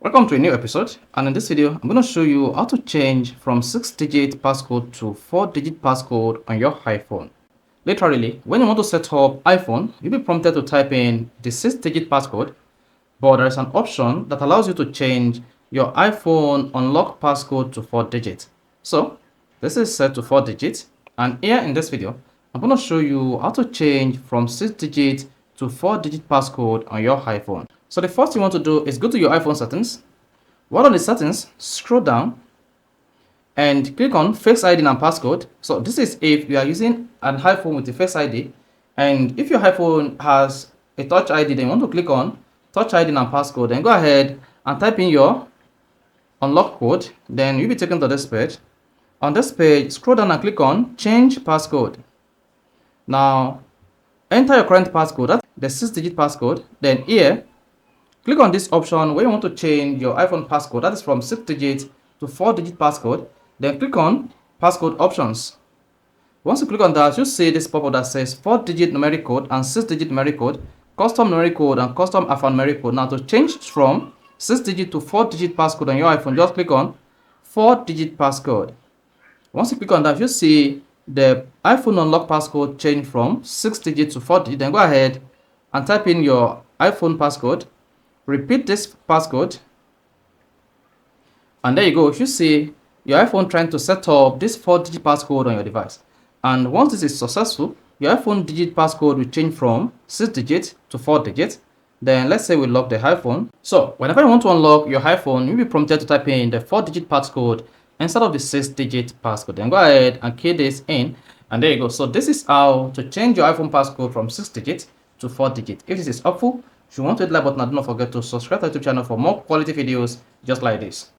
Welcome to a new episode, and in this video I'm going to show you how to change from 6-digit passcode to 4-digit passcode on your iPhone. Literally, when you want to set up iPhone, you'll be prompted to type in the 6-digit passcode, but there is an option that allows you to change your iPhone unlock passcode to 4 digits. So this is set to 4 digits, and here in this video I'm going to show you how to change from 6-digit to 4-digit passcode on your iPhone. So the first thing you want to do is go to your iPhone settings. While on the settings, scroll down and click on Face ID and Passcode. So this is if you are using an iPhone with a Face ID, and if your iPhone has a Touch ID, then you want to click on Touch ID and Passcode. Then go ahead and type in your unlock code. Then you'll be taken to this page. On this page, scroll down and click on Change Passcode. Now, enter your current passcode, that's the 6-digit passcode. Then here, click on this option where you want to change your iPhone passcode, that is from 6-digit to 4-digit passcode. Then click on passcode options. Once you click on that, you'll see this pop-up that says 4-digit numeric code and 6-digit numeric code, custom numeric code and custom alphanumeric code. Now to change from 6-digit to 4-digit passcode on your iPhone, just click on 4-digit passcode. Once you click on that, you'll see the iPhone unlock passcode change from 6-digit to 4-digit. Then go ahead and type in your iPhone passcode. Repeat this passcode, and there you go. You see your iPhone trying to set up this 4-digit passcode on your device. And once this is successful, your iPhone digit passcode will change from 6-digit to 4-digit. Then let's say we lock the iPhone. So whenever you want to unlock your iPhone, you'll be prompted to type in the 4-digit passcode instead of the 6-digit passcode. Then go ahead and key this in, and there you go. So this is how to change your iPhone passcode from 6-digit to 4-digit. If this is helpful, if you want to hit the like button, do not forget to subscribe to the YouTube channel for more quality videos just like this.